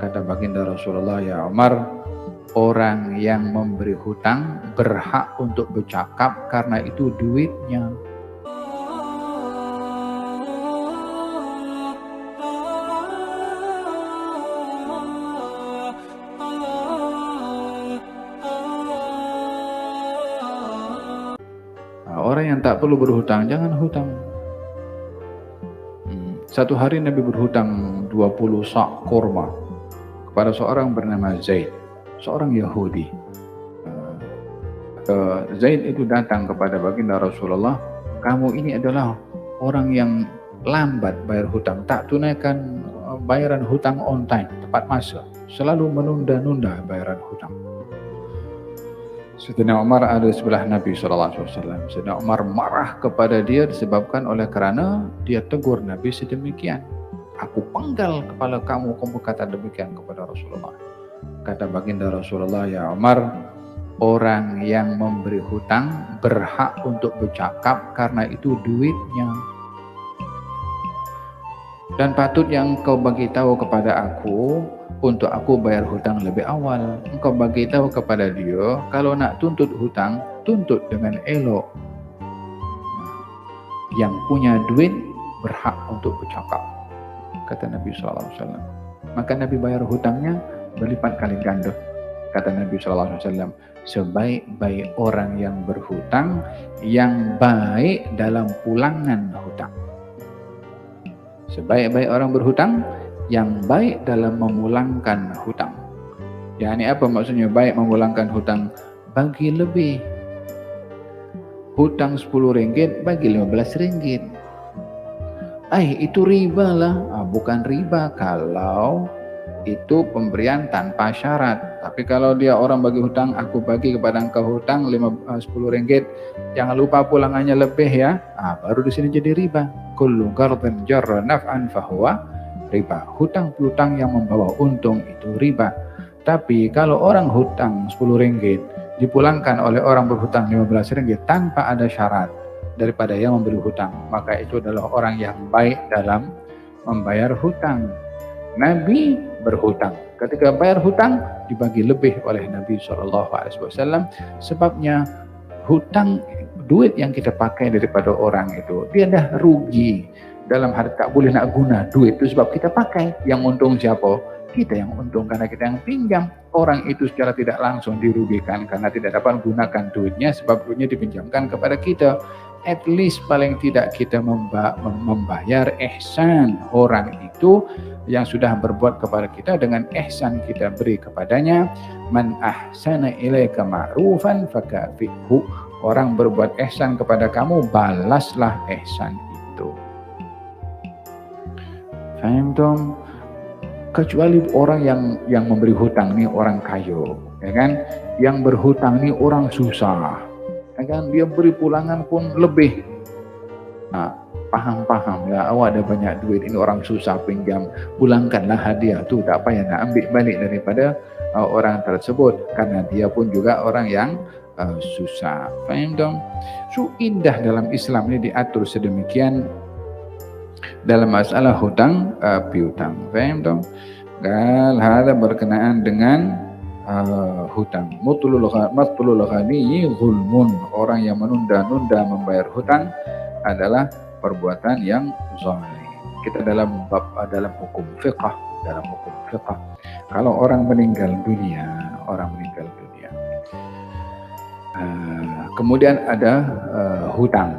Kata baginda Rasulullah, ya Umar, orang yang memberi hutang berhak untuk bercakap karena itu duitnya. Nah, orang yang tak perlu berhutang, jangan hutang. Satu hari Nabi berhutang 20 sak kurma kepada seorang bernama Zaid, seorang Yahudi. Zaid itu datang kepada baginda Rasulullah, kamu ini adalah orang yang lambat bayar hutang, tak tunaikan bayaran hutang on time, tepat masa, selalu menunda-nunda bayaran hutang. Sayyidina Umar ada di sebelah Nabi SAW. Sayyidina Umar marah kepada dia disebabkan oleh kerana dia tegur Nabi sedemikian. Aku penggal kepala kamu, kamu berkata demikian kepada Rasulullah. Kata baginda Rasulullah, ya Umar, orang yang memberi hutang berhak untuk bercakap karena itu duitnya. Dan patut yang engkau bagi tahu kepada aku untuk aku bayar hutang lebih awal. Engkau bagi tahu kepada dia, kalau nak tuntut hutang, tuntut dengan elok. Yang punya duit berhak untuk bercakap, kata Nabi SAW. Maka Nabi bayar hutangnya berlipat kali ganda. Kata Nabi SAW, sebaik-baik orang yang berhutang, yang baik dalam pulangan hutang. Sebaik-baik orang berhutang, yang baik dalam memulangkan hutang. Yani apa maksudnya baik memulangkan hutang? Bagi lebih. Hutang 10 ringgit, bagi 15 ringgit. Itu riba lah. Bukan riba kalau itu pemberian tanpa syarat. Tapi kalau dia orang bagi hutang, aku bagi kepada engkau hutang 10 ringgit, jangan lupa pulangannya lebih ya. Baru di sini jadi riba. Kullu qardin jarra naf'an fahuwa riba. Hutang piutang yang membawa untung itu riba. Tapi kalau orang hutang 10 ringgit dipulangkan oleh orang berhutang 15 ringgit tanpa ada syarat daripada yang memberi hutang, maka itu adalah orang yang baik dalam membayar hutang. Nabi berhutang. Ketika bayar hutang dibagi lebih oleh Nabi SAW. Sebabnya hutang, duit yang kita pakai daripada orang itu, dia dah rugi. Dalam hal tak boleh nak guna duit itu sebab kita pakai. Yang untung siapa? Kita yang untung karena kita yang pinjam. Orang itu secara tidak langsung dirugikan karena tidak dapat gunakan duitnya sebab duitnya dipinjamkan kepada kita. At least paling tidak kita membayar ihsan orang itu yang sudah berbuat kepada kita dengan ihsan kita beri kepadanya. Man ahsana ilaika ma'rufan fakafi'hu. Orang berbuat ihsan kepada kamu, balaslah ihsan itu. Faham dong? Kecuali orang yang memberi hutang ni orang kaya, ya kan? Yang berhutang ni orang susah, ya kan? Dia beri pulangan pun lebih. Paham ya, awak ada banyak duit, ini orang susah pinjam, pulangkanlah hadiah tu, tak payah nak ambil balik daripada orang tersebut karena dia pun juga orang yang susah. Faham dong? So indah dalam Islam ini diatur sedemikian dalam masalah hutang piutang. Faham dong? Dan hal berkenaan dengan hutang. Matlul ghani zulmun. Orang yang menunda-nunda membayar hutang adalah perbuatan yang zalim. Kita dalam hukum fiqh, kalau orang meninggal dunia, kemudian ada hutang.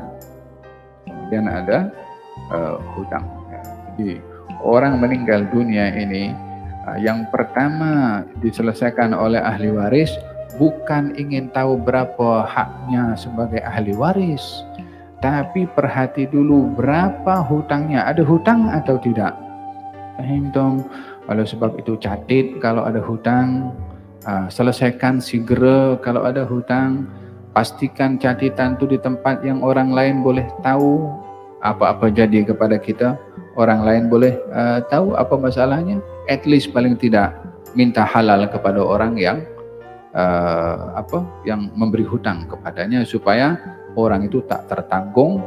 Jadi orang meninggal dunia ini, yang pertama diselesaikan oleh ahli waris bukan ingin tahu berapa haknya sebagai ahli waris, tapi perhati dulu berapa hutangnya, ada hutang atau tidak. Faham dong? Oleh sebab itu catat kalau ada hutang, selesaikan segera kalau ada hutang, pastikan catatan itu di tempat yang orang lain boleh tahu. Apa-apa jadi kepada kita, orang lain boleh tahu apa masalahnya. At least paling tidak minta halal kepada orang yang yang memberi hutang kepadanya supaya orang itu tak tertanggung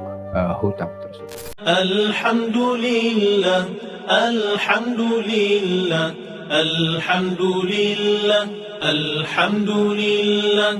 hutang tersebut. Alhamdulillah, alhamdulillah. الحمد لله الحمد لله